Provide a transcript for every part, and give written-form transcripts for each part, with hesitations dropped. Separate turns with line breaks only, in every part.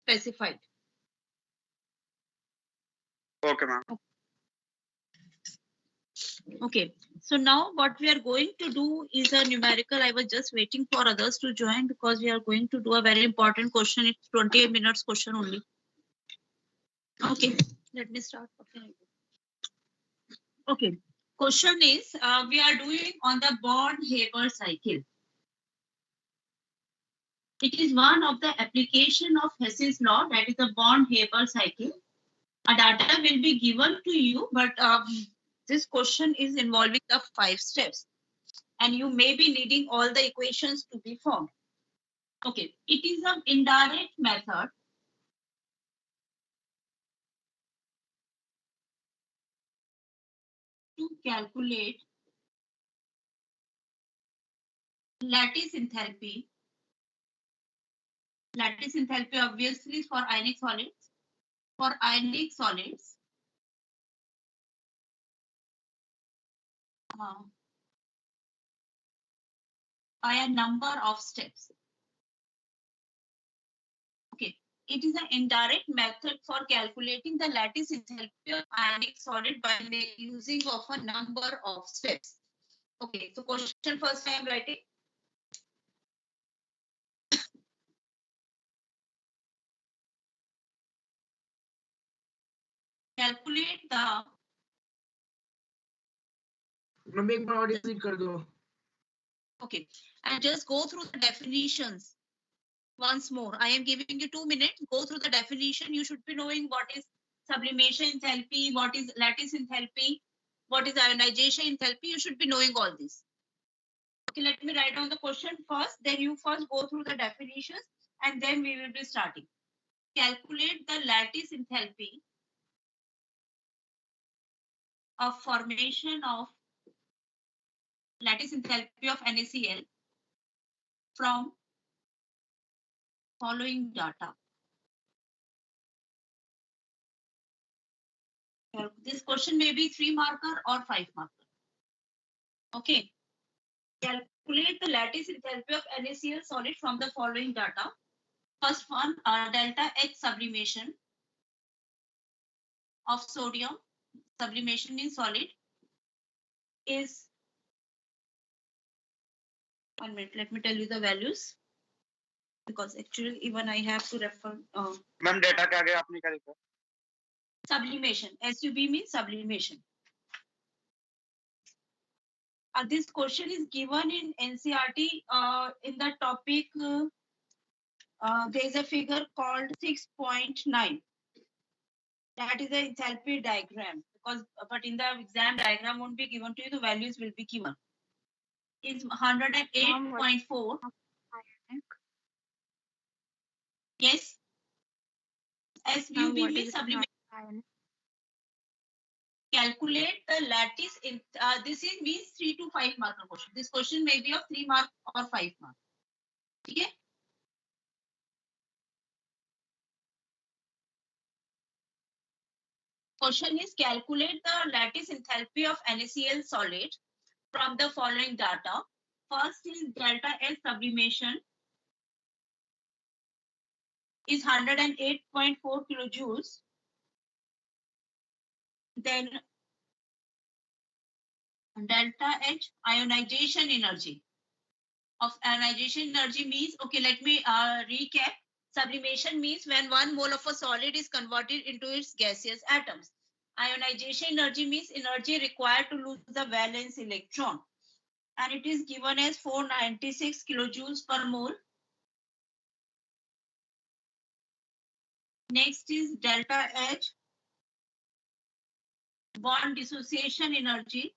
specified.
Okay, ma'am.
Okay, so now what we are going to do is a numerical. I was just waiting for others to join because we are going to do a very important question. It's 28 minutes question only. Okay, let me start. Okay, question is we are doing on the Born-Haber cycle. It is one of the application of Hess's law, that is the Born-Haber cycle. A data will be given to you, but this question is involving the 5 steps, and you may be needing all the equations to be formed. Okay, it is an indirect method to calculate lattice enthalpy. Lattice enthalpy obviously is for ionic solids. For ionic solids, by a number of steps. Okay, it is an indirect method for calculating the lattice enthalpy of ionic solid by using of a number of steps. Okay, so question first I am writing. Calculate the. Okay, and just go through the definitions once more. I am giving you 2 minutes. Go through the definition. You should be knowing what is sublimation enthalpy, what is lattice enthalpy, what is ionization enthalpy. You should be knowing all this. Okay, let me write down the question first. Then you first go through the definitions, and then we will be starting. Calculate the lattice enthalpy of formation of lattice enthalpy of NaCl from following data. This question may be 3 marker or 5 marker. Okay. Calculate the lattice enthalpy of NaCl solid from the following data. First one, delta H sublimation of sodium. Sublimation in solid is 1 minute. Let me tell you the values, because actually even I have to refer.
Ma'am, data क्या गया आपने क्या लिखा?
Sublimation. SUB means sublimation. This question is given in NCERT in the topic. There is a figure called 6.9. That is the enthalpy diagram. But in the exam diagram won't be given to you. The values will be given. It's 108.4. Yes. SUB means sublimation. Calculate the lattice in this is means 3 to 5 marker question. This question may be of 3 mark or 5 mark. Okay. Question is calculate the lattice enthalpy of NaCl solid from the following data. First is delta S sublimation is 108.4 kilojoules. Then delta H ionization energy. Of ionization energy means, okay, let me recap. Sublimation means when 1 mole of a solid is converted into its gaseous atoms. Ionization energy means energy required to lose the valence electron. And it is given as 496 kilojoules per mole. Next is delta H, bond dissociation energy.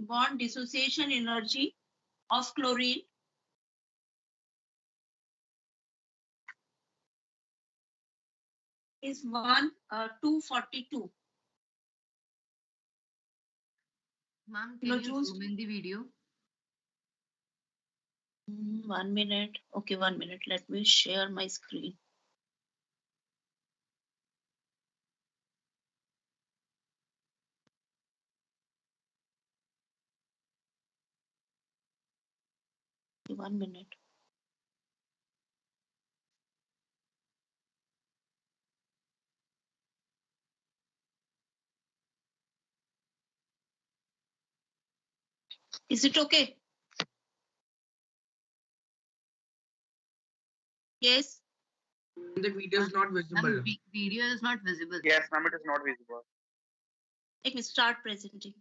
Bond dissociation energy of chlorine is 242.
Ma'am, can you zoom in the video?
1 minute. Okay, 1 minute. Let me share my screen. Okay, 1 minute. Is it okay? Yes.
The video is not visible.
Ma'am, video is not visible.
Yes, ma'am, it is not visible.
Let me start presenting.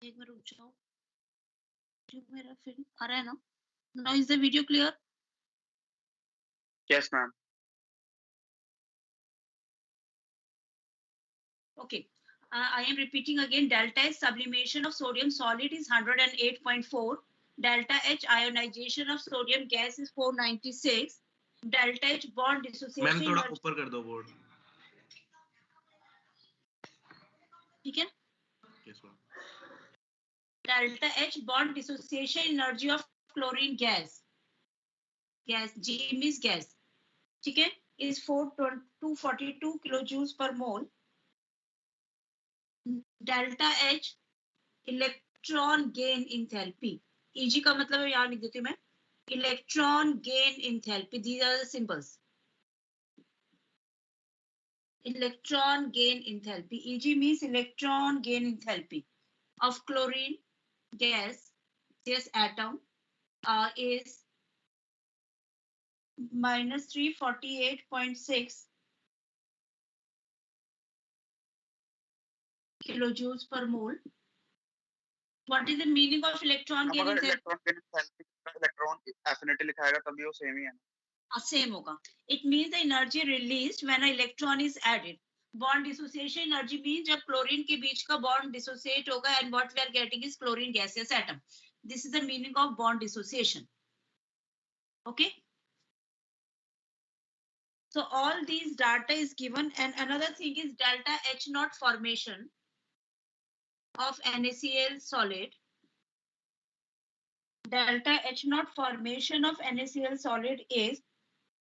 एक बार रुक जाओ मेरा फिर आ रहा है ना now is the video clear
Yes, ma'am.
okay I am repeating again delta H sublimation of sodium solid is 108.4 delta H ionization of sodium gas is 496 delta H bond
ma'am
dissociation
थोड़ा ऊपर कर दो board
ठीक है
yes ma'am
delta H bond dissociation energy of chlorine gas G means gas ठीक है is 242 kilojoules per mole delta H electron gain enthalpy Eg का मतलब है यहाँ लिख देती हूँ मैं electron gain enthalpy these are the symbols electron gain enthalpy Eg means electron gain enthalpy of chlorine gas this atom is minus 348.6 kilojoules per mole. What is the meaning of electron gain
अगर
enthalpy?
Electron के electron affinity लिखाएगा तभी वो same ही है
Same होगा. It means the energy released when an electron is added. Bond dissociation energy means जब chlorine के बीच का bond dissociate होगा and what we are getting is chlorine gaseous atom. This is the meaning of bond dissociation. Okay. So all these data is given and another thing is delta H naught formation of NaCl solid. Delta H naught formation of NaCl solid is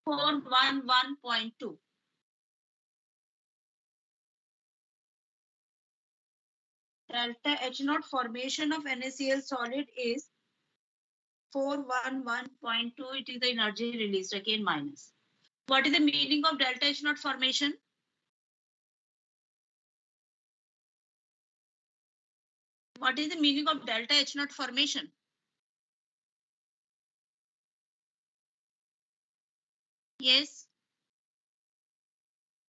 411.2. Delta H naught formation of NaCl solid is 411.2. It is the energy released again minus. What is the meaning of delta H naught formation? What is the meaning of delta H naught formation? Yes.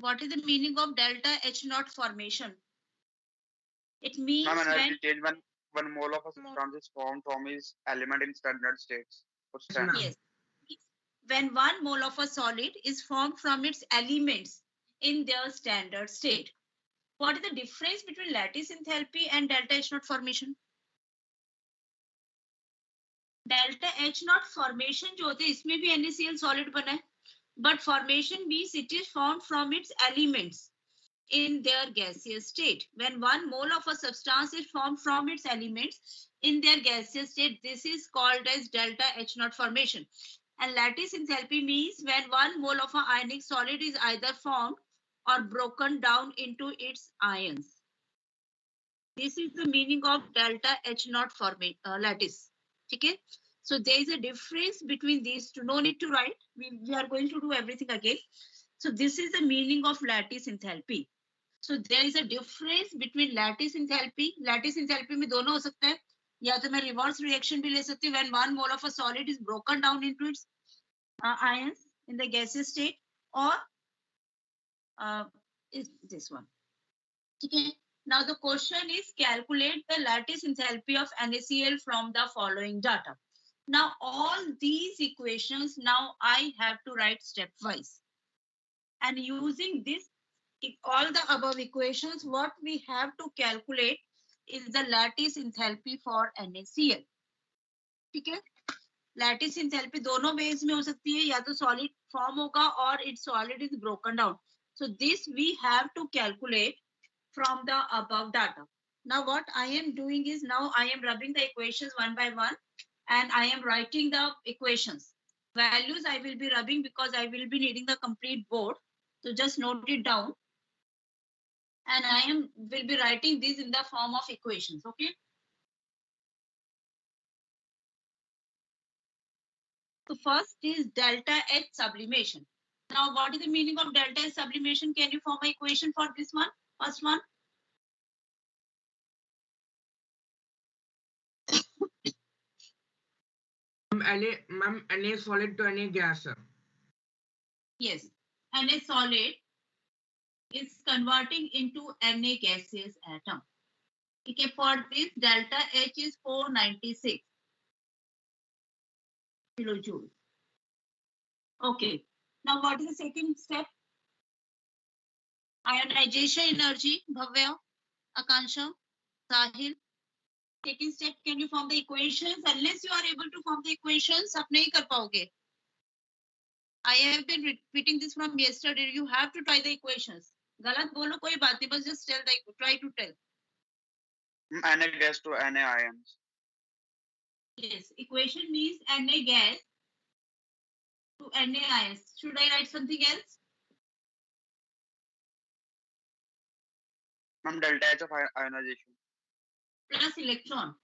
What is the meaning of delta H naught formation? It means
Ma'am, energy
when
change when one mole of a substance is formed from its element in standard states. Or
Yes, ma'am.
yes, when 1 mole of a solid is formed from its elements in their standard state. What is the difference between lattice enthalpy and delta H naught formation? Delta H naught formation जो होते हैं इसमें भी NaCl solid बना है, but formation means it is formed from its elements in their gaseous state. When 1 mole of a substance is formed from its elements in their gaseous state, this is called as delta H naught formation. And lattice enthalpy means when 1 mole of an ionic solid is either formed or broken down into its ions. This is the meaning of delta H naught lattice. Okay? So there is a difference between these two. No need to write. We are going to do everything again. So this is the meaning of lattice enthalpy. So there is a difference between lattice enthalpy. Lattice enthalpy में दोनों हो सकता है, या तो मैं reverse reaction भी ले सकती हूँ when 1 mole of a solid is broken down into its ions in the gaseous state, or is this one. Okay. Now the question is calculate the lattice enthalpy of NaCl from the following data. Now all these equations now I have to write stepwise, and using this all the above equations, what we have to calculate is the lattice enthalpy for NaCl. ठीक है? Lattice enthalpy दोनों ways में हो सकती है, या तो solid form होगा और its solid is broken down. So this we have to calculate from the above data. Now what I am doing is now I am rubbing the equations one by one, and I am writing the equations. Values I will be rubbing because I will be needing the complete board. So just note it down. And I will be writing these in the form of equations, okay? So first is delta H sublimation. Now, what is the meaning of delta H sublimation? Can you form an equation for this one? First one.
Na solid to Na gas.
Yes, Na solid is converting into Na gaseous atom. Okay, for this delta H is 496 kilojoules. Okay, now what is the second step? Ionization energy, Bhavya, Akansha, Sahil. Second step, can you form the equations? Unless you are able to form the equations, आप नहीं कर पाओगे. I have been repeating this from yesterday. You have to try the equations. गलत बोलो कोई बात नहीं, बस just try to tell.
Na gas to Na ions.
Yes, equation means Na gas to Na ions. Should I write something else?
Ma'am, delta H of ionization.
Plus electron.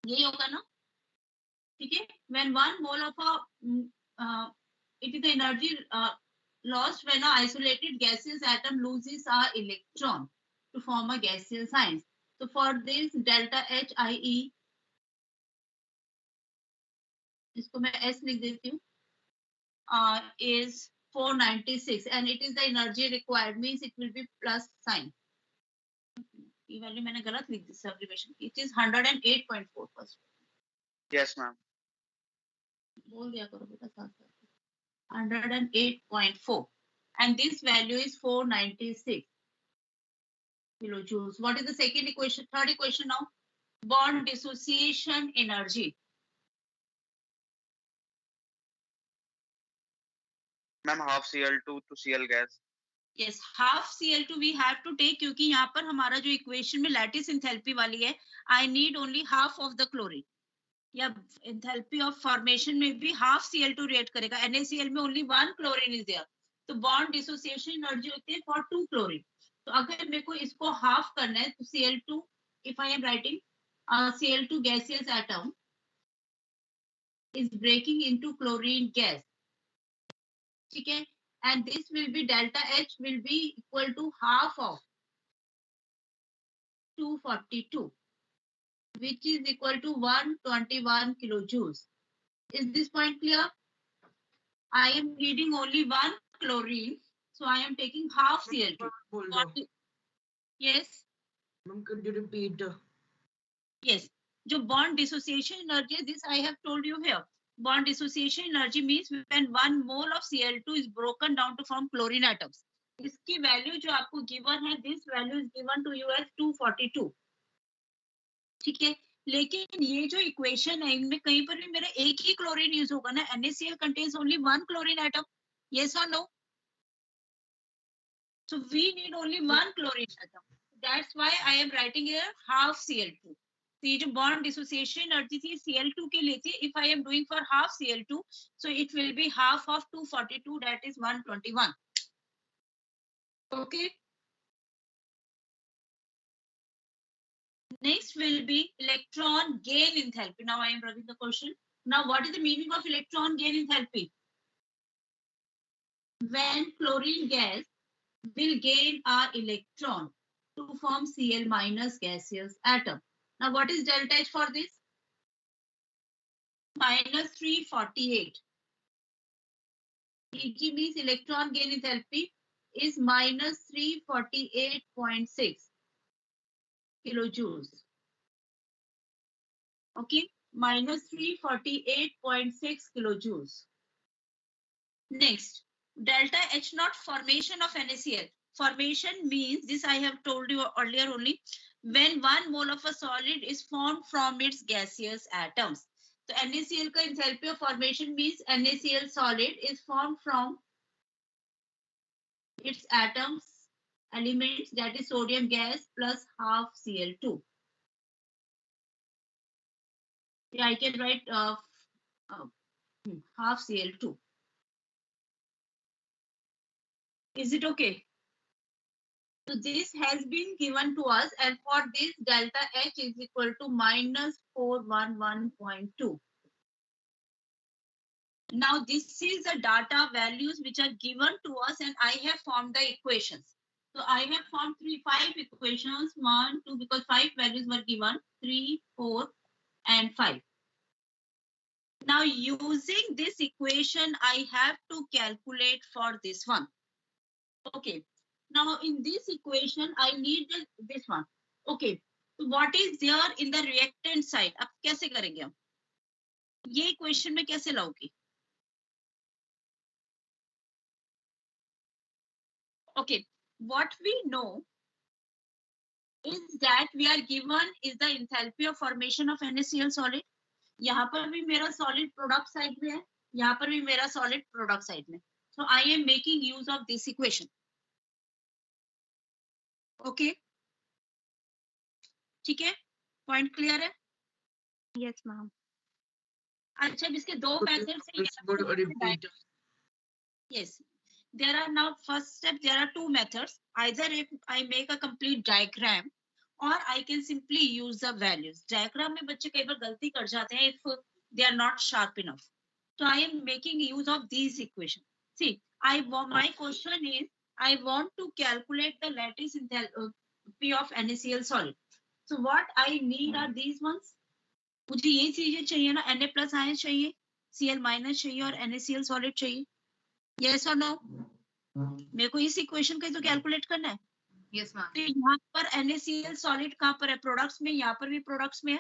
यही होगा ना? ठीक है? When 1 mole of it is the energy lost when an isolated gaseous atom loses an electron to form a gaseous ion. So for this delta H IE, इसको मैं S लिख देती हूँ, is 496, and it is the energy required, means it will be plus sign. ये value मैंने गलत लिख दी sublimation. It is 108.4%.
Yes, ma'am.
बोल दिया करो बेटा साथ साथ. 108.4, and this value is 496 kilojoules. What is the second equation? Third equation now. Bond dissociation energy.
Ma'am, half Cl2 to Cl gas.
Yes, half Cl2 we have to take, क्योंकि यहाँ पर हमारा जो इक्वेशन में लैटिस एंथैल्पी वाली है, I need only half of the chlorine. या enthalpy of formation में भी half Cl2 रिएक्ट करेगा. NaCl में only 1 chlorine is there. तो बॉन्ड डिसोसिएशन एनर्जी होती है for 2 chlorine. तो अगर मेरे को इसको हाफ करना है तो Cl2, if I am writing Cl2 gaseous atom is breaking into chlorine gas. ठीक है? And this will be delta H will be equal to half of 242, which is equal to 121 kilojoules. Is this point clear? I am needing only one chlorine, so I am taking half Cl2.
बोल दो.
Yes.
Ma'am, could you repeat?
Yes. जो bond dissociation energy, this I have told you here. Bond dissociation energy means when 1 mole of Cl2 is broken down to form chlorine atoms. इसकी value जो आपको given है, this value is given to you as 242. ठीक है, लेकिन ये जो equation है इनमें कहीं पर भी मेरा एक ही क्लोरीन यूज होगा ना. NaCl contains only one chlorine atom. Yes or no? So we need only one chlorine atom. That's why I am writing here half Cl2. तो ये जो bond dissociation energy थी Cl2 के लिए थी. If I am doing for half Cl2, so it will be half of 242, that is 121. Okay. Next will be electron gain enthalpy. Now I am writing the question. Now what is the meaning of electron gain enthalpy? When chlorine gas will gain our electron to form Cl minus gaseous atom. Now what is delta H for this? Minus 348. Eg means electron gain enthalpy is minus 348.6 kilojoules. Okay, minus 348.6 kilojoules. Next, delta H naught formation of NaCl. Formation means, this I have told you earlier only, when 1 mole of a solid is formed from its gaseous atoms. So NaCl का enthalpy of formation means NaCl solid is formed from its atoms, elements, that is sodium gas plus half Cl2. Yeah, I can write half Cl2. Is it okay? So this has been given to us, and for this delta H is equal to minus 411.2. Now this is the data values which are given to us, and I have formed the equations. So I have formed 5 equations, 1, 2, because 5 values were given, 3, 4, and 5. Now using this equation, I have to calculate for this one. Okay. Now in this equation, I need this one. Okay. So what is there in the reactant side? अब कैसे करेंगे हम? ये equation में कैसे लाओगे? Okay. What we know is that we are given is the enthalpy of formation of NaCl solid. यहाँ पर भी मेरा solid product side में है. यहाँ पर भी मेरा solid product side में. So I am making use of this equation. Okay. ठीक है? Point clear है?
Yes, ma'am.
अच्छा, इसके दो methods हैं.
Could you repeat?
Yes. There are now first step, there are 2 methods. Either if I make a complete diagram or I can simply use the values. Diagram में बच्चे कई बार गलती कर जाते हैं if they are not sharp enough. So I am making use of these equations. See, my question is, I want to calculate the lattice enthalpy of NaCl solid. So what I need are these ones. मुझे ये चीजें चाहिए ना, Na plus ion चाहिए, Cl minus चाहिए और NaCl solid चाहिए. Yes or no? मेरे को इस इक्वेशन का तो कैलकुलेट करना है.
Yes, ma'am.
तो यहाँ पर NaCl solid कहाँ पर है? प्रोडक्ट्स में. यहाँ पर भी प्रोडक्ट्स में है.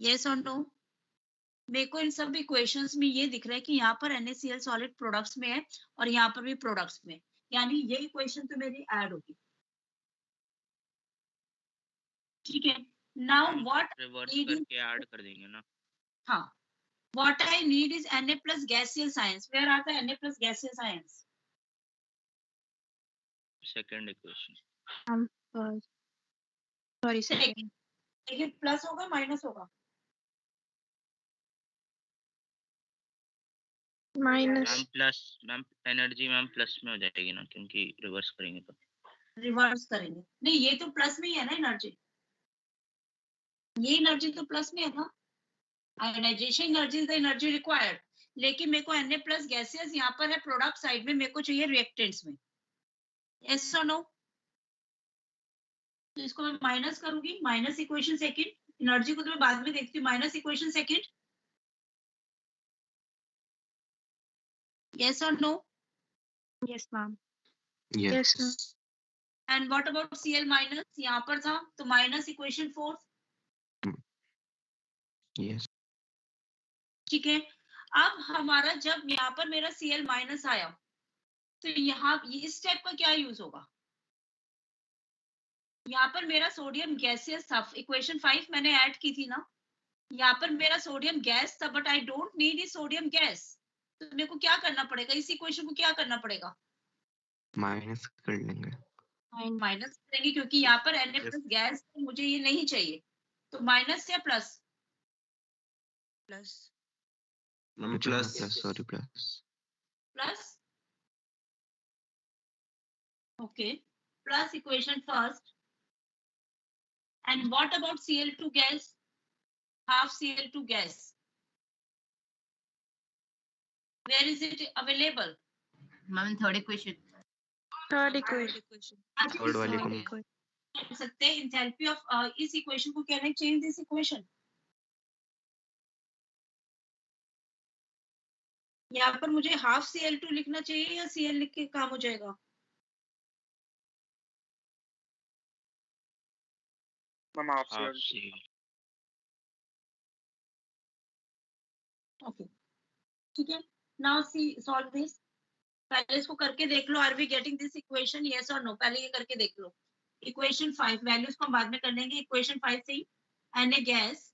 Yes or no? मेरे को इन सब इक्वेशंस में ये दिख रहा है कि यहाँ पर NaCl solid प्रोडक्ट्स में है और यहाँ पर भी प्रोडक्ट्स में. यानी ये इक्वेशन तो मेरी ऐड होगी. ठीक है. Now what
reverse
need is,
करके ऐड कर देंगे ना.
हाँ, what I need is Na plus gaseous ions. Where are the Na plus gaseous ions?
Second equation.
Sorry, sir.
ये प्लस होगा माइनस होगा?
Minus.
Ma'am plus, ma'am energy ma'am plus में हो जाएगी ना, क्योंकि रिवर्स करेंगे तो.
रिवर्स करेंगे. नहीं, ये तो प्लस में ही है ना एनर्जी. ये एनर्जी तो प्लस में है ना. Ionization energy is the energy required. लेकिन मेरे को Na प्लस गैसेस यहाँ पर है प्रोडक्ट साइड में, मेरे को चाहिए रिएक्टेंट्स में. यस और नो? तो इसको मैं माइनस करूंगी, माइनस इक्वेशन सेकंड, एनर्जी को तो मैं बाद में देखती हूँ, minus equation second, yes or no?
Yes, ma'am.
Yes.
Yes, ma'am.
And what about Cl minus, यहाँ पर था तो माइनस इक्वेशन फोर्थ,
Yes.
ठीक है। अब हमारा जब यहाँ पर मेरा Cl माइनस आया तो यहाँ इस स्टेप का क्या यूज होगा, यहाँ पर मेरा सोडियम गैसियस था, इक्वेशन 5 मैंने ऐड की थी ना, यहाँ पर मेरा सोडियम गैस था, बट आई डोंट नीड इस सोडियम गैस, तो मेरे को क्या करना पड़ेगा, इस इक्वेशन को क्या करना पड़ेगा,
माइनस कर लेंगे.
माइनस करेंगे, क्योंकि यहाँ पर Na प्लस गैस, मुझे ये नहीं चाहिए, तो माइनस या plus,
plus
plus sorry plus.
Plus, okay, plus equation first. And what about Cl2 gas, half Cl2 gas, where is it available?
Ma'am, third equation.
Third equation.
Equation
third वाले को.
Third equation.
कर सकते हैं enthalpy of इस equation को, can I change this equation, यहाँ पर मुझे हाफ Cl2 लिखना चाहिए या Cl लिख के काम हो जाएगा,
मैम आप
हाफ
से
सी.
okay, ठीक है। now see solve this, पहले इसको करके देख लो, are we getting this equation, yes or no, पहले ये करके देख लो। इक्वेशन 5 वैल्यूज को हम बाद में कर लेंगे, इक्वेशन 5 से ही Na gas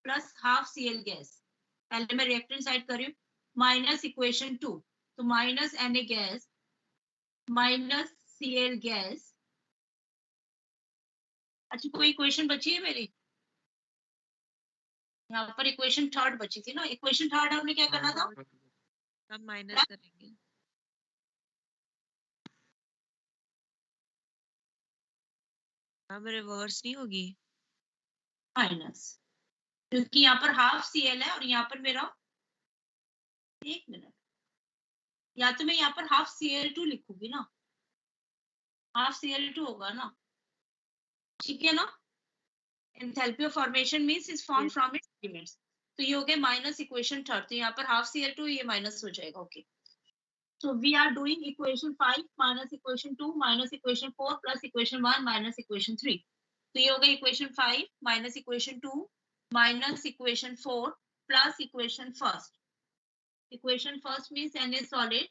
plus half Cl gas, पहले मैं रिएक्टेंट साइड कर रही हूँ, माइनस इक्वेशन 2, तो minus Na gas minus Cl gas, अच्छा कोई इक्वेशन बची है मेरी, यहाँ पर इक्वेशन थर्ड बची थी ना, इक्वेशन थर्ड हमने क्या करना था,
हम माइनस करेंगे, हम रिवर्स नहीं होगी,
माइनस, क्योंकि यहाँ पर हाफ Cl है और यहाँ पर मेरा, एक मिनट, या तो मैं यहाँ पर हाफ Cl2 लिखूंगी ना, हाफ Cl2 होगा ना, ठीक है ना, enthalpy of formation means is form from its elements, तो ये हो गया माइनस इक्वेशन थर्ड, तो यहाँ पर हाफ Cl2 ये माइनस हो जाएगा, okay. So we are doing equation 5 minus equation 2 minus equation 4 plus equation 1 minus equation 3. तो ये हो गया equation 5 minus equation 2 minus equation 4 plus equation first. Equation first means Na solid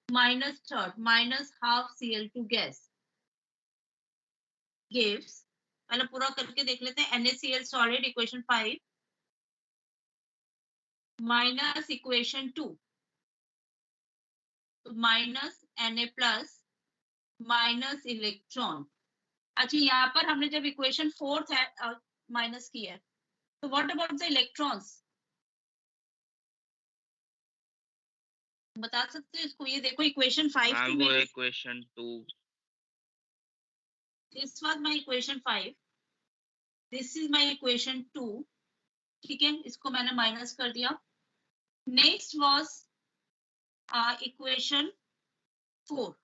minus third minus half Cl2 gas gives, पहले पूरा करके देख लेते हैं, NaCl solid equation 5 minus equation 2 minus Na plus minus electron, अच्छा यहाँ पर हमने जब इक्वेशन फोर्थ है माइनस किया है, तो व्हाट अबाउट द इलेक्ट्रॉन्स, बता सकते हो इसको, ये देखो इक्वेशन 5 थी
मैम वो
मेरी,
equation 2.
This was my equation 5, this is my equation 2, ठीक है, इसको मैंने माइनस कर दिया। Next was equation 4,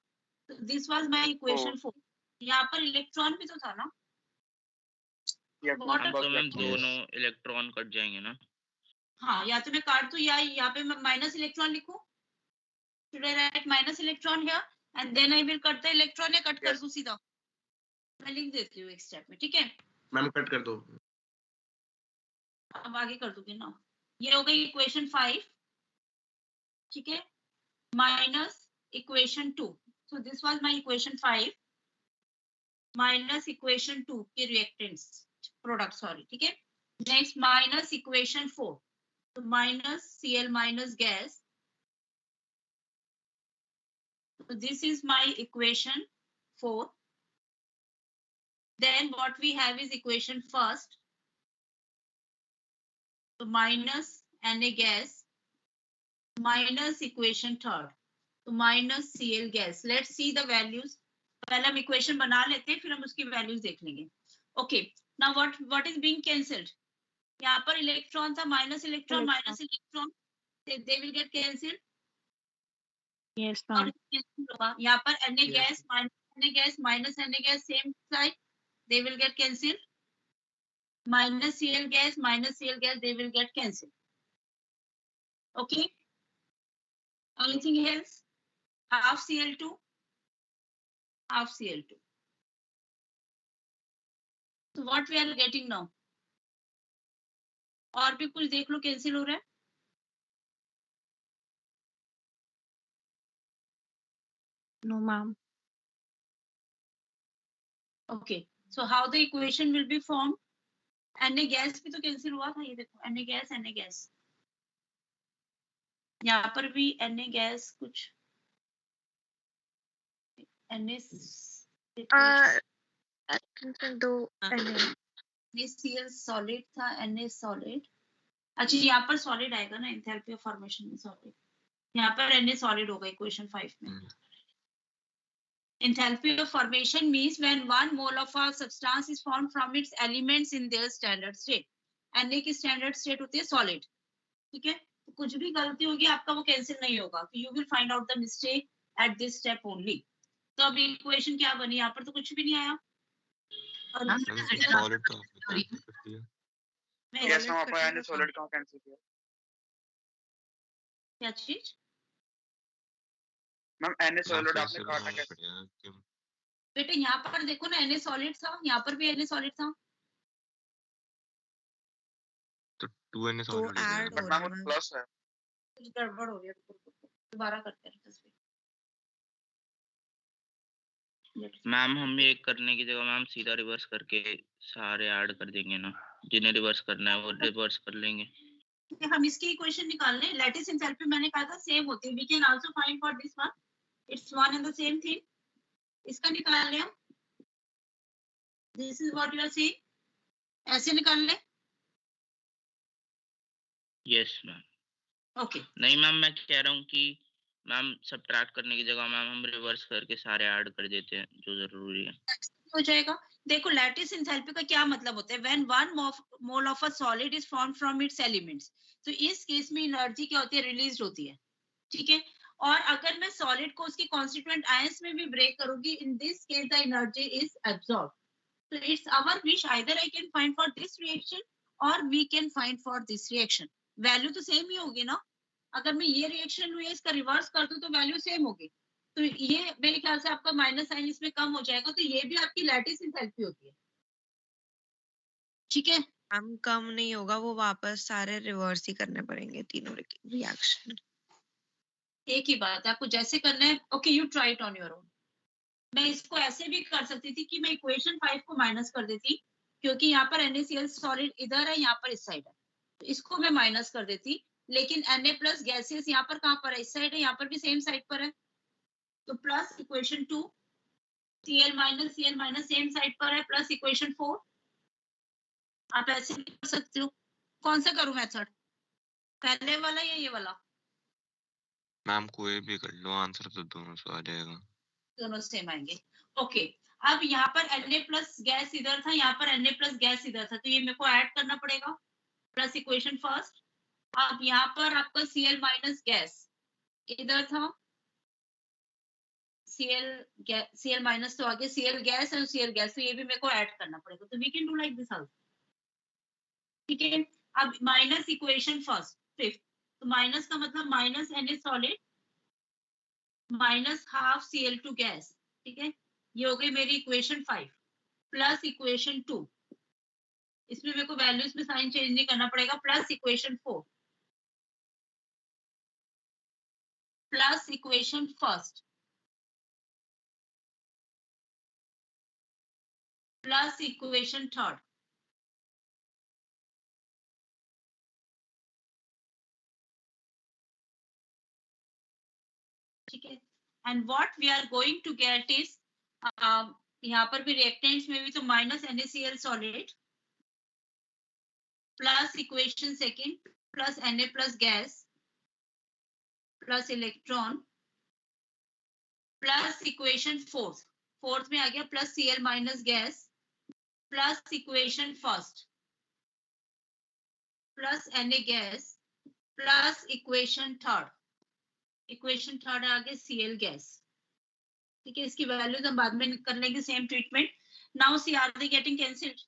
this was my equation 4, यहाँ पर इलेक्ट्रॉन भी तो था ना,
या
What
मैम
about
तो मैम
electrons?
दोनों इलेक्ट्रॉन कट जाएंगे ना,
हाँ, या तो मैं काट दूं या यहाँ पे मैं माइनस इलेक्ट्रॉन लिखूं, should I write minus electron here and then I will cut the electron, या कट कर
Yes.
दूं सीधा, मैं लिख देती हूँ एक स्टेप में, ठीक है,
मैम कट कर दो.
अब आगे कर दूंगी ना, ये हो गई इक्वेशन 5, ठीक है, minus equation 2, so this was my equation 5 minus equation 2 के रिएक्टेंट्स प्रोडक्ट, सॉरी, ठीक है, नेक्स्ट माइनस इक्वेशन 4, तो minus Cl minus gas, so this is my equation 4, then what we have is equation first, so minus Na gas minus equation third, so minus Cl gas, let's see the values, पहले हम equation बना लेते हैं फिर हम उसकी values देख लेंगे, okay. Now what is being cancelled, यहाँ पर इलेक्ट्रॉन था, minus electron minus electron, they will get cancelled,
Yes,
और
ma'am.
cancel होगा, यहाँ पर Na gas minus Na gas minus Na gas same side, they will get cancelled. Minus Cl gas, they will get cancelled. Okay. Anything else? Half Cl2, half Cl2. So what we are getting now? और भी कुछ देख लो cancel हो रहा है.
No, ma'am.
Okay. So how the equation will be formed? Na gas भी तो cancel हुआ था, ये देखो Na gas. यहाँ पर भी Na gas कुछ Na
दो Na.
Cl solid था, Na solid. अच्छा यहाँ पर solid आएगा ना, enthalpy of formation में solid. यहाँ पर Na solid होगा equation 5 में. Enthalpy of formation means when 1 mole of a substance is formed from its elements in their standard state. Na की standard state होती है solid. ठीक है, तो कुछ भी गलती होगी आपका वो कैंसिल नहीं होगा. तो you will find out the mistake at this step only. तो अब इक्वेशन क्या बनी, यहाँ पर तो कुछ भी नहीं आया. और
सॉलिड तो आपने कैंसिल कर दिया.
यस मैम, आपने Na सॉलिड कहाँ कैंसिल किया?
क्या चीज?
मैम Na सॉलिड आपने काटा कैसे?
बेटे यहाँ पर देखो ना, Na सॉलिड था, यहाँ पर भी Na सॉलिड था.
तो 2Na सॉलिड हो जाएगा.
बट मैम वो प्लस है.
कुछ गड़बड़ हो रही है, दोबारा करते हैं तस्वीर.
मैम हम ये करने की जगह मैम सीधा रिवर्स करके सारे ऐड कर देंगे ना, जिन्हें रिवर्स करना है वो रिवर्स कर लेंगे.
हम इसकी इक्वेशन निकाल लें. लैटिस एंथैल्पी मैंने कहा था सेम होती है. We can also find for this one, it's one and the same thing. इसका निकाल लें. This is what you are seeing. ऐसे निकाल लें.
Yes ma'am.
ओके.
नहीं मैम, मैं कह रहा हूँ कि मैम सब्ट्रैक्ट करने की जगह मैम हम रिवर्स करके सारे ऐड कर देते हैं जो जरूरी है.
हो जाएगा. देखो लैटिस एंथैल्पी का क्या मतलब होता है. When 1 mole of a solid is formed from its elements, तो इस केस में एनर्जी क्या होती है, रिलीज होती है. ठीक है. और अगर मैं सॉलिड को उसकी कॉन्स्टिट्यूएंट आयंस में भी ब्रेक करूंगी, in this case the energy is absorb. So it's our wish, either I can find for this reaction or we can find for this reaction. Value तो सेम ही होगी ना. अगर मैं ये रिएक्शन लूँ, इसका रिवर्स कर दूं तो वैल्यू सेम होगी. तो ये मेरे ख्याल से आपका माइनस साइन इसमें कम हो जाएगा. तो ये भी आपकी लैटिस एंथैल्पी होती है. ठीक है.
हम कम नहीं होगा, वो वापस सारे रिवर्स ही करने पड़ेंगे तीनों रिएक्शन.
एक ही बात है, आपको जैसे करना है. Okay, you try it on your own. मैं इसको ऐसे भी कर सकती थी कि मैं इक्वेशन 5 को माइनस कर देती, क्योंकि यहाँ पर NaCl सॉलिड इधर है, यहाँ पर इस साइड है, तो इसको मैं माइनस कर देती. लेकिन Na प्लस गैसेस यहाँ पर कहाँ पर है, इस साइड है, यहाँ पर भी सेम साइड पर है. तो plus equation 2 Cl minus same side पर है, प्लस इक्वेशन 4. आप ऐसे भी कर सकते हो. कौन सा करूं मेथड, पहले वाला या ये वाला?
मैम कोई भी कर लो, आंसर तो दोनों से आ जाएगा.
दोनों सेम आएंगे. ओके. अब यहाँ पर Na प्लस गैस इधर था, यहाँ पर Na प्लस गैस इधर था, तो ये मेरे को ऐड करना पड़ेगा. Plus equation first. अब यहाँ पर आपका Cl माइनस गैस इधर था, Cl माइनस तो आगे Cl गैस और Cl गैस, तो ये भी मेरे को ऐड करना पड़ेगा. तो we can do like this also. ठीक है. अब माइनस इक्वेशन फर्स्ट फिफ्थ, तो माइनस का मतलब minus Na solid minus half Cl2 gas. ठीक है, ये हो गई मेरी इक्वेशन 5 प्लस इक्वेशन 2. इसमें मेरे को वैल्यूज में साइन चेंज नहीं करना पड़ेगा. Plus equation 4 plus equation first plus equation third. ठीक है. And what we are going to get is, यहाँ पर भी रिएक्टेंट्स में भी तो minus NaCl solid plus equation second plus Na plus gas plus electron plus equation fourth में आ गया plus Cl minus gas plus equation first plus Na gas plus equation third आ गया Cl गैस. ठीक है, इसकी वैल्यूज हम बाद में कर लेंगे, same treatment. Now see, are they getting cancelled?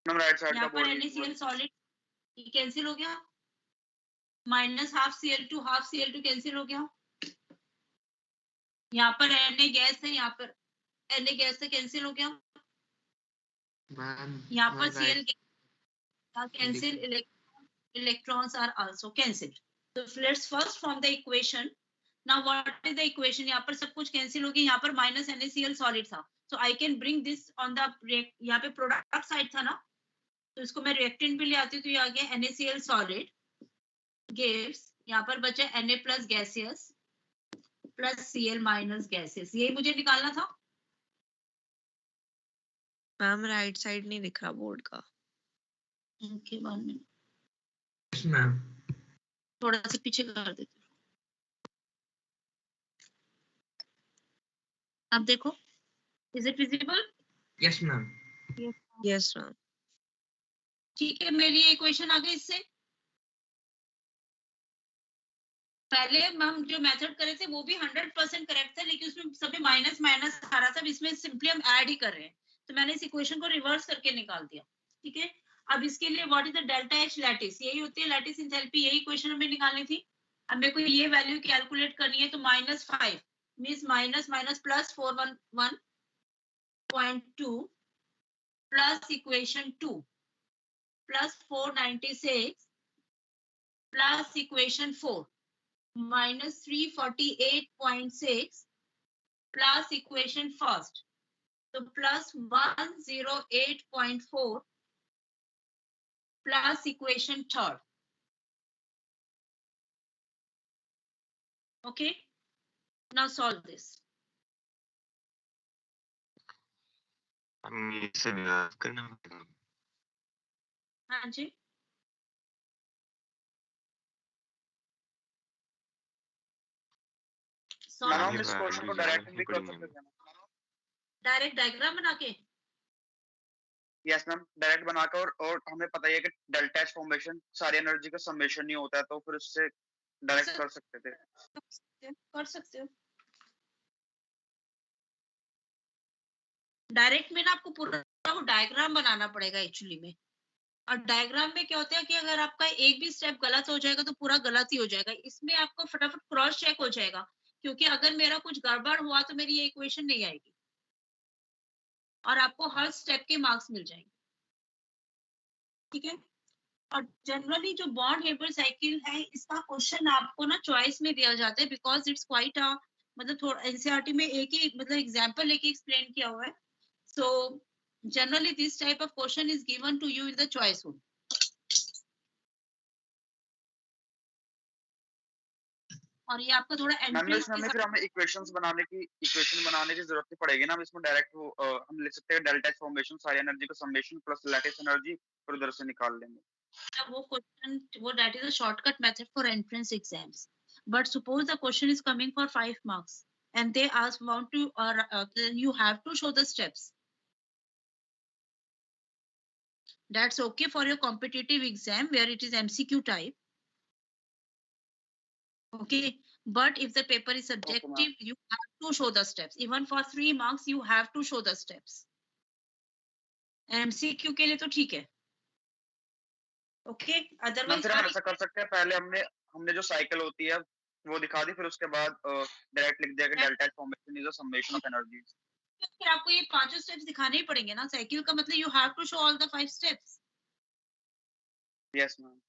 Ma'am right side का
यहाँ पर
बोर्ड
NaCl सॉलिड ये कैंसिल हो गया, माइनस हाफ Cl2 कैंसिल हो गया। यहाँ पर Na गैस है, यहाँ पर Na गैस से कैंसिल हो गया।
मैम
यहाँ पर Cl cancel, electrons are also cancelled. So let's first form the equation. Now what is the equation? यहाँ पर सब कुछ cancel हो गया, यहाँ पर minus NaCl solid था, so I can bring this on the यहाँ पे product side था ना, तो इसको मैं reactant पे ले आती हूँ, तो ये आ गया NaCl solid gives, यहाँ पर बचा Na plus gaseous plus Cl minus gaseous, यही मुझे निकालना था।
मैम राइट साइड नहीं दिख रहा बोर्ड का।
Okay, 1 minute,
yes ma'am.
थोड़ा सा पीछे कर देती हूँ। अब देखो, is it visible?
Yes ma'am.
Yes ma'am.
ठीक है, मेरी इक्वेशन आ गई इससे। पहले हम जो मेथड करे थे वो भी 100% करेक्ट था, लेकिन उसमें सभी माइनस माइनस आ रहा था, अब इसमें सिंपली हम ऐड ही कर रहे हैं, तो मैंने इस इक्वेशन को रिवर्स करके निकाल दिया। ठीक है, अब इसके लिए what is the delta H lattice, यही होती है लैटिस एंथैल्पी, यही इक्वेशन हमें निकालनी थी। अब मेरे को ये वैल्यू कैलकुलेट करनी है, तो -5 means minus minus plus 411.2 plus equation 2 plus 496 plus equation 4 minus 348.6 plus equation first, so plus 108.4 plus equation third. Okay, now solve this.
हम इसे डिराइव करना पड़ेगा।
हाँ जी,
मैम
solve
हम इस क्वेश्चन को डायरेक्ट भी कर सकते हैं।
डायरेक्ट डायग्राम बना के।
यस मैम, डायरेक्ट बनाकर, और हमें पता ही है कि डेल्टा एच फॉर्मेशन सारी एनर्जी का समेशन नहीं होता है, तो फिर उससे डायरेक्ट कर सकते थे।
कर सकते हो डायरेक्ट में ना, आपको पूरा वो डायग्राम बनाना पड़ेगा एक्चुअली में। और डायग्राम में क्या होता है कि अगर आपका एक भी स्टेप गलत हो जाएगा तो पूरा गलत ही हो जाएगा। इसमें आपको फटाफट क्रॉस चेक हो जाएगा, क्योंकि अगर मेरा कुछ गड़बड़ हुआ तो मेरी ये इक्वेशन नहीं आएगी और आपको हर स्टेप के मार्क्स मिल जाएंगे। ठीक है, और जनरली जो बॉन्ड हेबर साइकिल है, इसका क्वेश्चन आपको ना चॉइस में दिया जाता है, बिकॉज इट्स क्वाइट मतलब थोड़ा एनसीईआरटी में एक ही मतलब एग्जांपल लेके एक्सप्लेन किया हुआ है। So generally this type of question is given to you in the choice room. और ये आपका थोड़ा एंट्रेंस
मैम फिर हमें इक्वेशन बनाने की जरूरत नहीं पड़ेगी ना, हम इसमें डायरेक्ट वो हम लिख सकते हैं डेल्टा एच फॉर्मेशन सारी एनर्जी का समेशन प्लस लैटिस एनर्जी, फिर उधर से निकाल लेंगे।
वो क्वेश्चन वो that is a shortcut method for entrance exams, but suppose the question is coming for 5 marks and they ask want to then you have to show the steps. That's okay for your competitive exam where it is MCQ type. Okay, but if the paper is subjective, you have to show the steps. Even for 3 marks you have to show the steps. MCQ के लिए तो ठीक है। Okay, otherwise
हम ऐसा कर सकते हैं, पहले हमने जो साइकिल होती है वो दिखा दी, फिर उसके बाद डायरेक्ट लिख दिया कि delta H formation is a summation of energies.
फिर आपको ये पांचों स्टेप्स दिखाने ही पड़ेंगे ना, साइकिल का मतलब you have to show all the 5 steps.
Yes ma'am.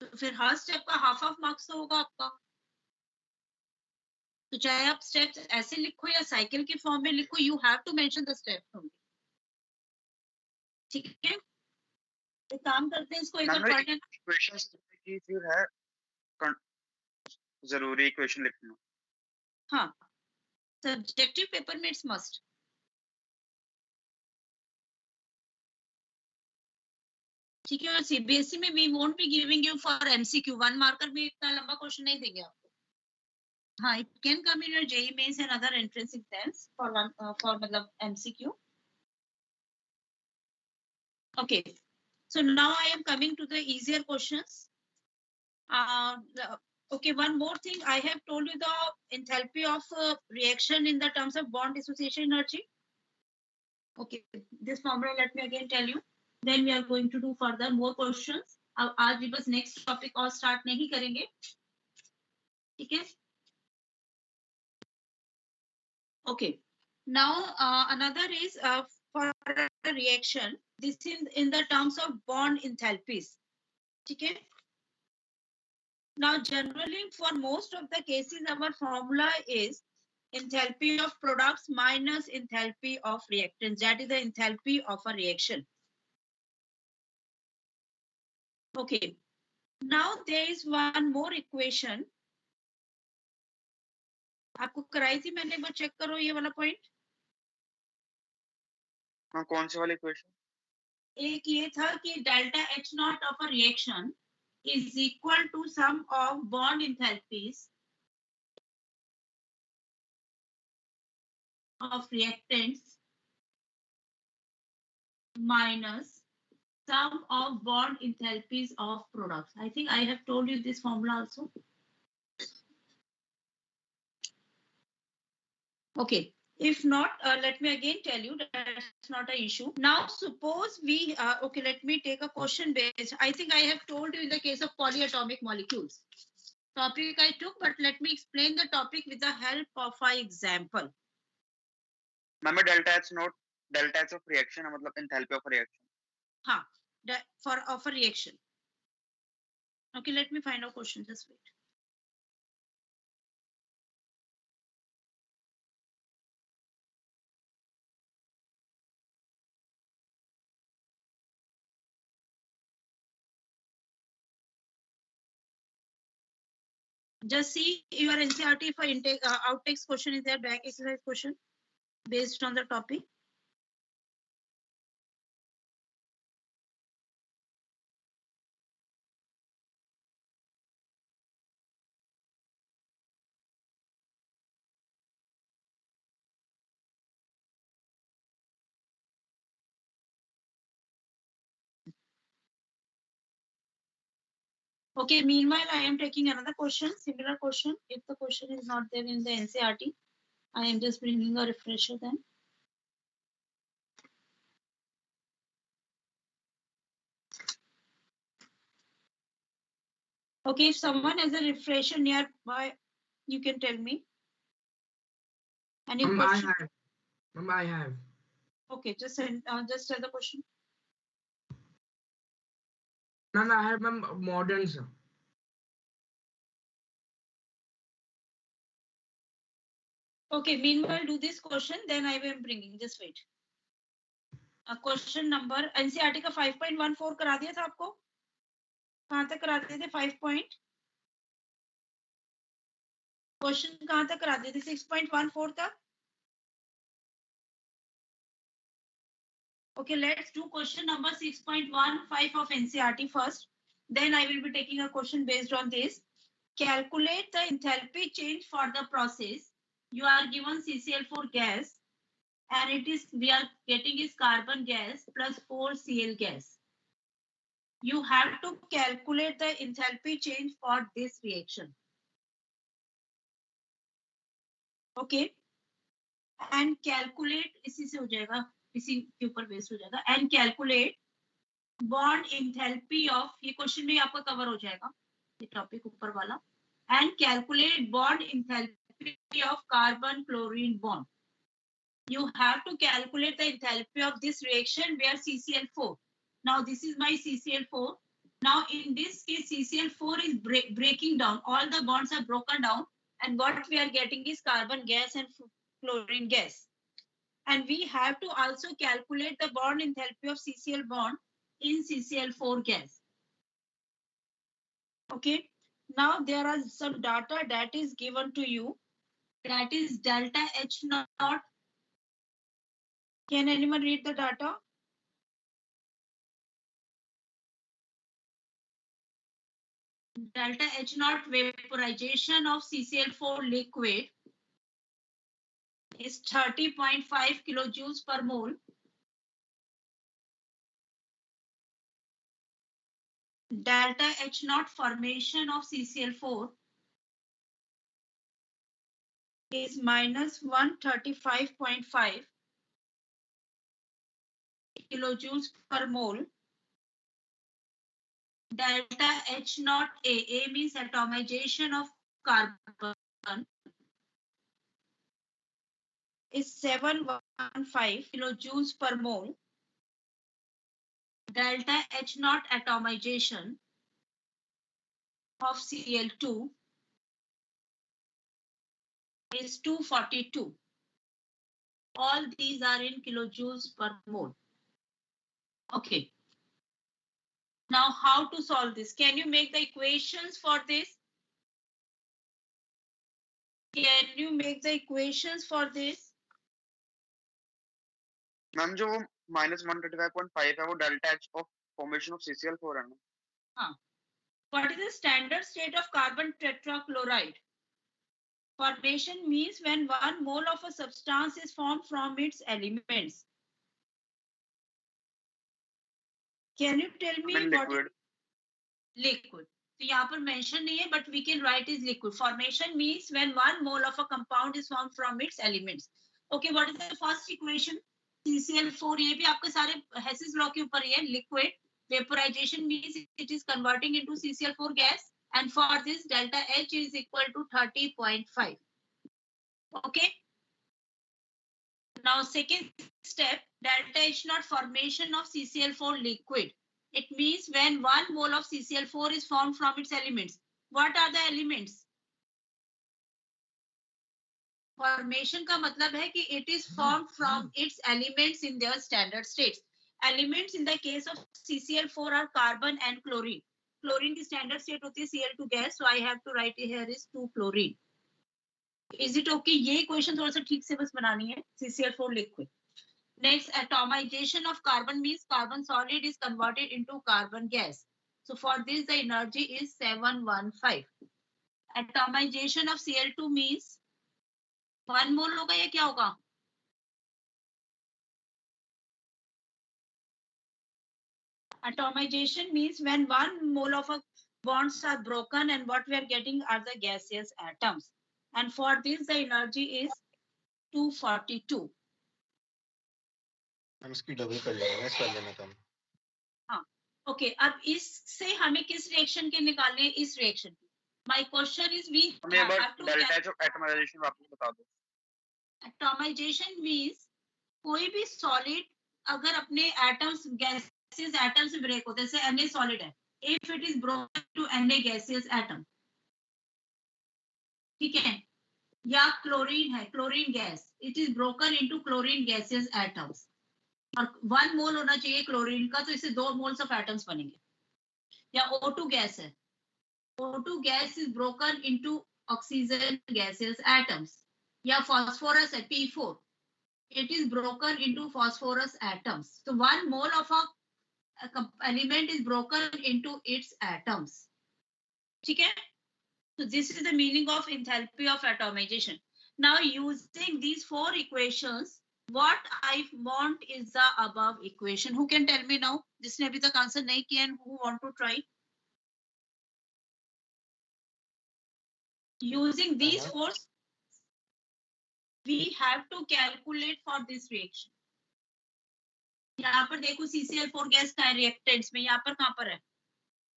तो फिर हर स्टेप का हाफ मार्क्स तो होगा आपका। तो चाहे आप स्टेप्स ऐसे लिखो या साइकिल के फॉर्म में लिखो, you have to mention the steps only. ठीक है, तो काम करते हैं, इसको एक बार पढ़ लेना।
इक्वेशंस की फिर है जरूरी इक्वेशन लिखना।
हाँ, सब्जेक्टिव पेपर में इट्स मस्ट। ठीक है, और सीबीएसई में we won't be giving you for MCQ, 1 marker में इतना लंबा क्वेश्चन नहीं देंगे आपको। हाँ, it can come in your JEE mains and other entrance exams for मतलब MCQ. Okay, so now I am coming to the easier questions. Okay, one more thing. I have told you the enthalpy of reaction in the terms of bond dissociation energy. Okay, this formula let me again tell you. Then we are going to do further more questions. अब आज भी बस next topic और start नहीं करेंगे, ठीक है? Okay. Now another is for a reaction. This is in the terms of bond enthalpies. Okay. Now generally for most of the cases our formula is enthalpy of products minus enthalpy of reactants. That is the enthalpy of a reaction. Okay. Now there is one more equation. आपको कराई थी मैंने, वो check करो ये वाला point.
हाँ, कौन से वाले इक्वेशन?
एक ये था कि delta H not of a reaction is equal to sum of bond enthalpies of reactants minus sum of bond enthalpies of products. I think I have told you this formula also. Okay. If not, let me again tell you that's not an issue. Now, suppose we, okay, let me take a question based. I think I have told you in the case of polyatomic molecules. Topic I took, but let me explain the topic with the help of an example.
Ma'am delta H not delta H of reaction है, मतलब enthalpy of reaction.
हाँ, for of a reaction. Okay, let me find out question. Just wait. Just see your NCRT for intake outtakes question is there, back exercise question based on the topic. Okay, meanwhile, I am taking another question, similar question. If the question is not there in the NCRT, I am just bringing a refresher then. Okay, if someone has a refresher nearby, you can tell me. Any question?
I have.
Okay, just tell the question.
Ma'am, I have modern, sir.
Okay, meanwhile, do this question, then I am bringing. Just wait. Question number NCERT का 5.14 करा दिया था आपको, कहाँ तक करा दिए थे? 5 पॉइंट क्वेश्चन कहाँ तक करा दिए थे? 6.14 तक. Okay, let's do question number 6.15 of NCERT first. Then I will be taking a question based on this. Calculate the enthalpy change for the process. You are given CCl4 gas and it is we are getting is carbon gas plus 4Cl gas. You have to calculate the enthalpy change for this reaction. Okay, and calculate इसी से हो जाएगा, इसी के ऊपर base हो जाएगा. And calculate bond enthalpy of, ये क्वेश्चन में आपका कवर हो जाएगा ये टॉपिक ऊपर वाला. And calculate bond enthalpy of carbon chlorine bond. You have to calculate the enthalpy of this reaction where CCl4. Now this is my CCl4. Now in this case CCl4 is breaking down. All the bonds are broken down, and what we are getting is carbon gas and chlorine gas. And we have to also calculate the bond enthalpy of CCl bond in CCl4 gas. Okay. Now there are some data that is given to you. That is delta H naught. Can anyone read the data? Delta H naught vaporization of CCl4 liquid is 30.5 kilojoules per mole. Delta H naught formation of CCl4 is minus 135.5 kilojoules per mole. Delta H naught A means atomization of carbon, is 715 kilojoules per mole. Delta H naught atomization of Cl2 is 242. All these are in kilojoules per mole. Okay. Now, how to solve this? Can you make the equations for this? Can you make the equations for this?
Ma'am जो वो -135.5 है वो delta H of formation of CCl4 है ना?
What is the standard state of carbon tetrachloride? Formation means when 1 mole of a substance is formed from its elements. Can you tell me
In
what is
liquid.
liquid? तो यहाँ पर mention नहीं है, but we can write is liquid. Formation means when 1 mole of a compound is formed from its elements. Okay, what is the first equation? CCl4, ये भी आपके सारे Hess's law के ऊपर ही है. Liquid vaporization means it is converting into CCl4 gas, and for this delta H is equal to 30.5. Okay. Now second step, delta H naught formation of CCl4 liquid. It means when 1 mole of CCl4 is formed from its elements. What are the elements? Formation का मतलब है कि it is formed from its elements in their standard states. Elements in the case of CCl4 are carbon and chlorine. Chlorine की standard state होती है Cl2 gas, so I have to write here is 2-chlorine. Is it okay? ये equation थोड़ा सा ठीक से बस बनानी है. CCl4 liquid. Next, atomization of carbon means carbon solid is converted into carbon gas. So for this, the energy is 715. Atomization of Cl2 means 1 mole होगा या क्या होगा? Atomization means when 1 mole of a bonds are broken, and what we are getting are the gaseous atoms. And for this, the energy is 242.
हम इसकी double कर लेंगे इस वाले में कम.
हाँ, ओके. अब इससे हमें किस रिएक्शन के निकालने हैं? इस रिएक्शन की. My question is we
हमें
have to
delta H of atomization वापस बता दो.
Atomization means कोई भी solid अगर अपने atoms gaseous atoms से break होते हैं, जैसे Na solid है, if it is broken to Na gaseous atom, ठीक है, या chlorine है, chlorine gas, it is broken into chlorine gaseous atoms. और 1 मोल होना चाहिए क्लोरीन का, तो इससे 2 मोल्स ऑफ एटम्स बनेंगे. या O2 गैस है, O2 gas is broken into oxygen gaseous atoms. या phosphorus है, P4, it is broken into phosphorus atoms. So 1 mole of a element is broken into its atoms. ठीक है? So this is the meaning of enthalpy of atomization. Now using these 4 equations, what I want is the above equation. Who can tell me now? जिसने अभी तक answer नहीं किया and who want to try? Using these 4, we have to calculate for this reaction. यहाँ पर देखो CCl4 gas का reactants में, यहाँ पर कहाँ पर है?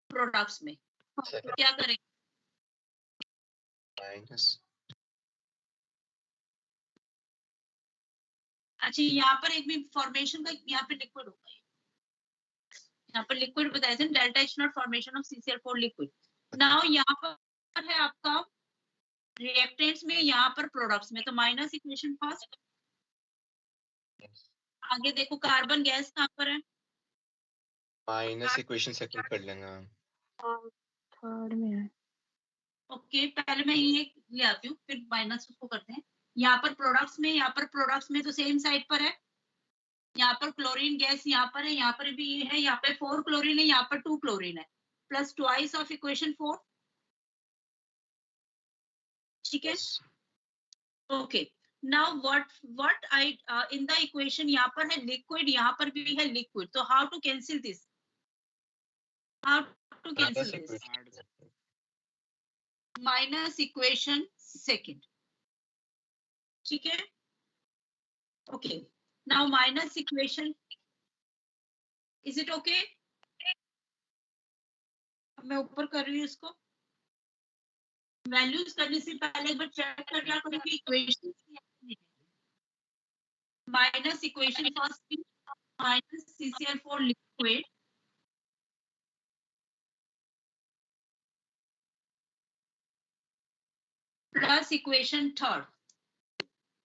प्रोडक्ट्स में. तो क्या करेंगे?
माइनस.
अच्छा, यहाँ पर एक भी फॉर्मेशन का यहाँ पे लिक्विड होगा. यहाँ पर लिक्विड बताया था, delta H not formation of CCl4 liquid. Now यहाँ पर है आपका रिएक्टेंट्स में, यहाँ पर प्रोडक्ट्स में, तो माइनस इक्वेशन फर्स्ट. आगे देखो कार्बन गैस कहाँ पर है?
माइनस इक्वेशन सेकंड कर लेना.
थर्ड में है.
ओके, पहले मैं ये ले आती हूँ, फिर माइनस उसको करते हैं. यहाँ पर प्रोडक्ट्स में, यहाँ पर प्रोडक्ट्स में तो सेम साइड पर है. यहाँ पर क्लोरीन गैस यहाँ पर है, यहाँ पर भी ये है, यहाँ पे 4 क्लोरीन है, यहाँ पर 2 क्लोरीन है, प्लस ट्वाइस ऑफ इक्वेशन 4. ठीक है? Okay. Now what I in the equation, यहाँ पर है लिक्विड, यहाँ पर भी है लिक्विड, तो how to cancel this? How to cancel this? Minus equation second. ठीक है, okay. Now minus equation, is it okay? मैं ऊपर कर रही हूँ इसको। वैल्यूज करने से पहले एक बार चेक कर लिया करो कि equation minus equation first minus CCl4 liquid plus equation third.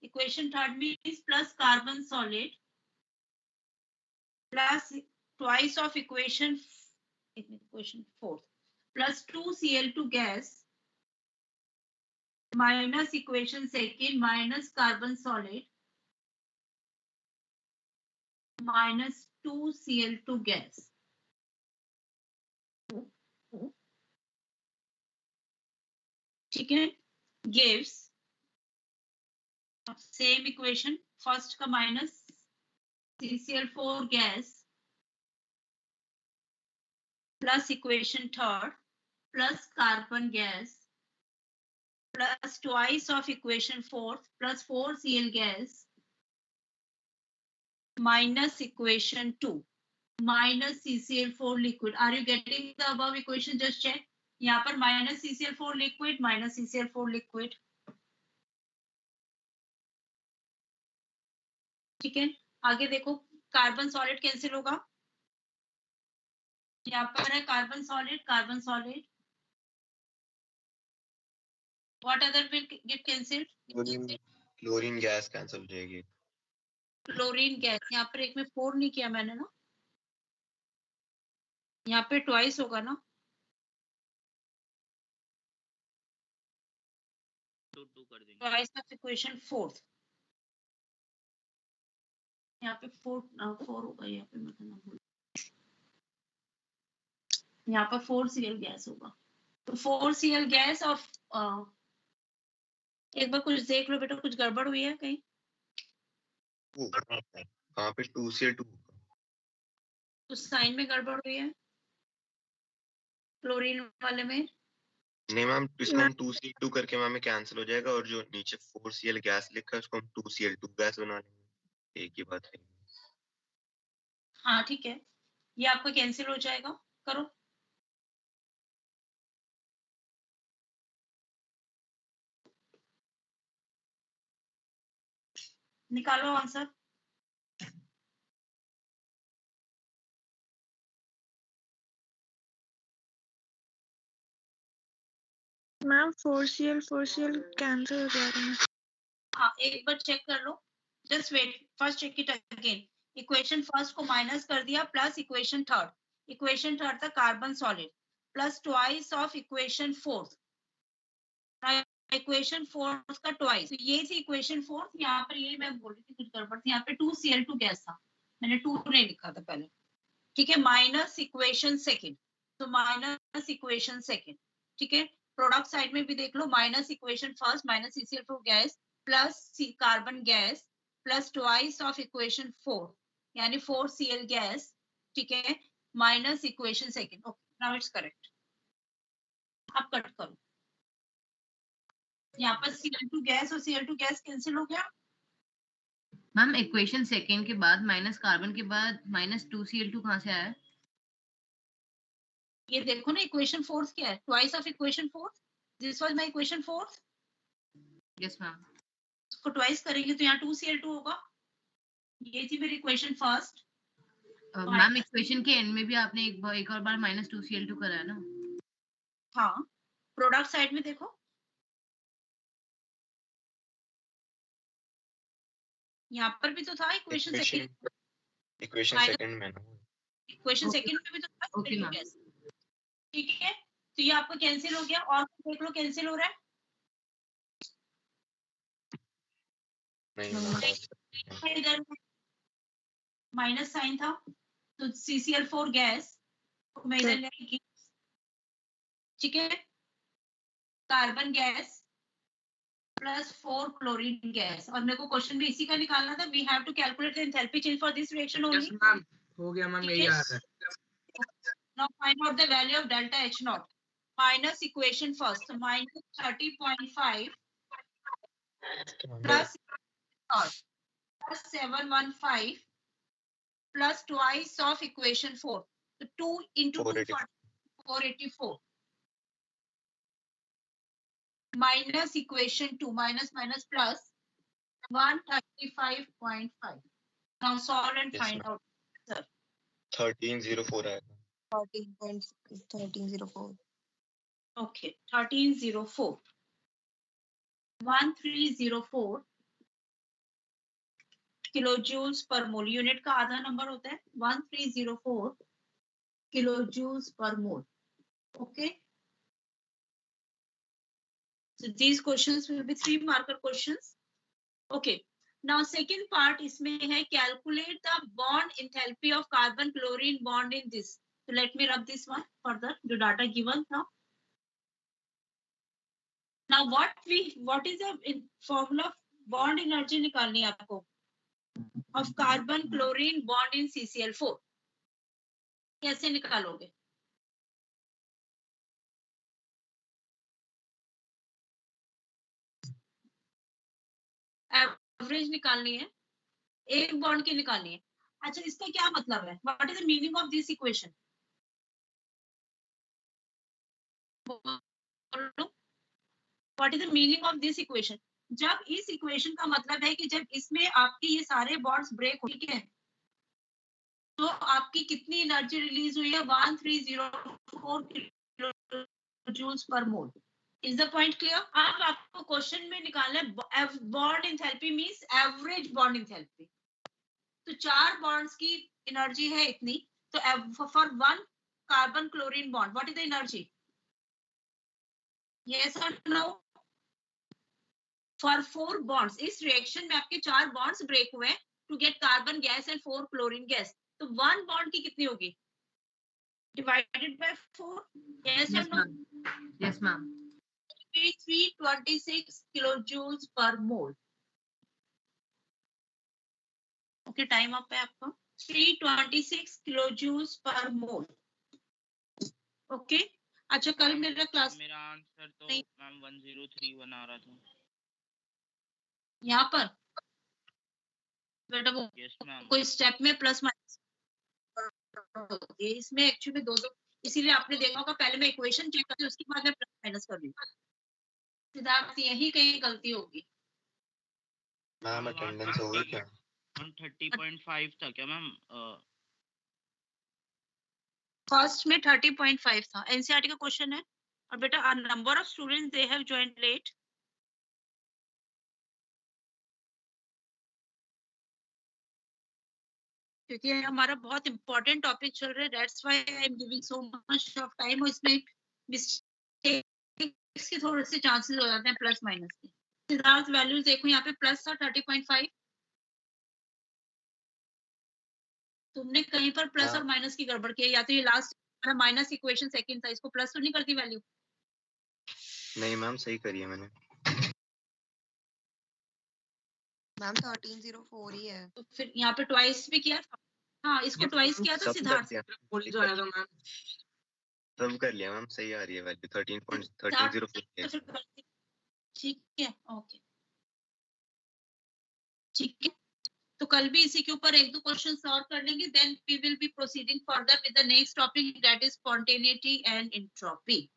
Equation third means plus carbon solid plus twice of equation fourth plus 2Cl2 gas minus equation second minus carbon solid minus 2Cl2 gas. ठीक है, gives same equation first का minus CCl4 gas plus equation third plus carbon gas plus twice of equation fourth plus 4Cl gas minus equation 2 minus CCl4 liquid. Are you getting the above equation? Just check. यहाँ पर minus CCl4 liquid minus CCl4 liquid. ठीक है, आगे देखो carbon solid cancel होगा। यहाँ पर है carbon solid. What other will get cancelled?
Chlorine gas cancel हो जाएगी।
क्लोरीन गैस, यहाँ पर एक में 4 नहीं किया मैंने ना, यहाँ पे ट्वाइस होगा ना।
कर देंगे।
ट्वाइस ऑफ इक्वेशन फोर्थ, यहाँ पे 4 होगा, यहाँ पे मतलब यहाँ पर 4Cl गैस होगा, तो 4Cl गैस और एक बार कुछ देख लो बेटा, कुछ गड़बड़ हुई है कहीं?
कहाँ पे 2Cl2
तो साइन में गड़बड़ हुई है क्लोरीन वाले में?
नहीं मैम, इसको हम 2Cl2 करके मैम कैंसिल हो जाएगा और जो नीचे 4Cl गैस लिखा है उसको हम 2Cl2 गैस बना लेंगे, एक ही बात है।
हाँ ठीक है, ये आपका कैंसिल हो जाएगा, करो। निकालो आंसर।
मैम 4Cl कैंसिल हो जाएगा।
हाँ एक बार चेक कर लो, just wait, first check it again. Equation first को माइनस कर दिया प्लस इक्वेशन थर्ड था carbon solid plus twice of equation fourth, equation fourth का ट्वाइस, तो ये थी इक्वेशन फोर्थ। यहाँ पर ये मैं बोल रही थी कुछ गड़बड़ थी, यहाँ पे 2Cl2 गैस था, मैंने 2 नहीं लिखा था पहले। ठीक है, माइनस इक्वेशन सेकंड, तो माइनस इक्वेशन सेकंड। ठीक है, प्रोडक्ट साइड में भी देख लो, minus equation first minus CCl4 gas plus carbon gas plus twice of equation 4 यानी 4Cl गैस। ठीक है, minus equation second. Okay, now it's correct. अब कट करो, यहाँ पर Cl2 गैस और Cl2 गैस कैंसिल हो गया।
मैम इक्वेशन सेकेंड के बाद माइनस कार्बन के बाद माइनस 2Cl2 कहाँ से आया?
ये देखो ना, इक्वेशन फोर्थ क्या है, twice of equation fourth, this was my equation fourth.
Yes ma'am.
इसको ट्वाइस करेंगे तो यहाँ 2Cl2 होगा। ये थी मेरी इक्वेशन फर्स्ट।
मैम इक्वेशन के एंड में भी आपने एक और बार माइनस 2Cl2 करा है ना?
हाँ, प्रोडक्ट साइड में देखो, यहाँ पर भी तो था इक्वेशन सेकंड।
इक्वेशन सेकंड में ना,
इक्वेशन सेकंड में भी तो था
ओके मैम।
ठीक है, तो ये आपका कैंसिल हो गया, और देख लो कैंसिल हो रहा है।
नहीं
इधर माइनस साइन था, तो CCl4 गैस मैं इधर लेगी। ठीक है, carbon gas plus 4 chlorine gas, और मेरे को क्वेश्चन भी इसी का निकालना था। We have to calculate the enthalpy change for this reaction
yes
only.
Ma'am, हो गया मैम, यही आ रहा है।
Now find out the value of delta H0 minus equation first, so minus 30.5 plus plus 715 plus twice of equation 4. So 2 into 2, 484. Minus equation 2, minus plus 135.5. Now solve and
Yes,
find
ma'am.
out. Sir.
1304 आएगा.
13.1304.
Okay, 1304. 1304 kilojoules per mole. Unit का आधा number होता है 1304 kilojoules per mole. Okay. So these questions will be 3 marker questions. Okay. Now second part इसमें है calculate the bond enthalpy of carbon chlorine bond in this. So let me rub this one further. The data given now. Now what is the formula of bond energy निकालनी है आपको of carbon chlorine bond in CCl4. कैसे निकालोगे? Average निकालनी है, एक bond की निकालनी है. अच्छा इसका क्या मतलब है? What is the meaning of this equation? What is the meaning of this equation? जब इस इक्वेशन का मतलब है कि जब इसमें आपकी ये सारे बॉन्ड्स ब्रेक हो, ठीक है, तो आपकी कितनी एनर्जी रिलीज हुई है? 1304 किलोजूल्स पर mole. Is the point clear? अब आपको क्वेश्चन में निकालना है bond enthalpy means average bond enthalpy. तो 4 बॉन्ड्स की एनर्जी है इतनी, तो for 1 carbon chlorine bond what is the energy? Yes और नो? फॉर 4 बॉन्ड्स, इस रिएक्शन में आपके 4 बॉन्ड्स ब्रेक हुए to get carbon gas and 4 chlorine gas. तो 1 बॉन्ड की कितनी होगी? Divided by 4. यस और no?
Yes, ma'am.
326 kilojoules per mole. Okay, time up है आपका. 326 kilojoules per mole. ओके. अच्छा कल मेरा क्लास,
मेरा आंसर तो मैम 1031 आ रहा था
यहाँ पर बेटा वो
यस मैम.
कोई स्टेप में प्लस माइनस, इसमें एक्चुअली दो इसीलिए आपने देखा होगा पहले मैं इक्वेशन चेक करती हूँ उसके बाद मैं प्लस माइनस कर रही हूँ. सिद्धार्थ यही कहीं गलती होगी.
मैम अटेंडेंस हो गई क्या?
30.5 था क्या मैम?
फर्स्ट में 30.5 था. एनसीईआरटी का क्वेश्चन है. और बेटा number of students they have joined late. क्योंकि हमारा बहुत इंपॉर्टेंट टॉपिक चल रहा है, that's why I am giving so much of time. और इसमें मिस्टेक्स के थोड़े से चांसेस हो जाते हैं प्लस माइनस के. सिद्धार्थ वैल्यूज देखो यहाँ पे प्लस था 30.5. तुमने कहीं पर प्लस और माइनस की गड़बड़ की है, या तो ये लास्ट माइनस इक्वेशन सेकंड था, इसको प्लस तो नहीं करती वैल्यू?
नहीं मैम सही करी है मैंने.
मैम 1304 ही है.
तो फिर यहाँ पे ट्वाइस भी किया था. हाँ इसको ट्वाइस किया था
सब कर
सिद्धार्थ.
दिया.
पुलिस आया था मैम.
सब कर लिया मैम. सही आ रही है वैल्यू 13.1304.
ठीक है. ओके ठीक है. तो कल भी इसी के ऊपर 1-2 क्वेश्चन सॉल्व कर लेंगे. Then we will be proceeding further with the next topic, that is spontaneity and entropy.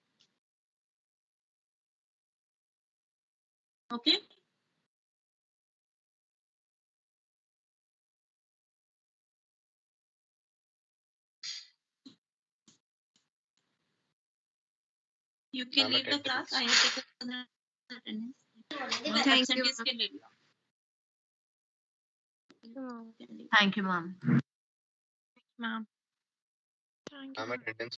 Okay. You can
I'm
leave the
attending.
class. I have taken attendance.
Thank you,
Absentees can leave.
Thank you, ma'am.
Ma'am. Thank you.
I'm
ma'am.
attendance.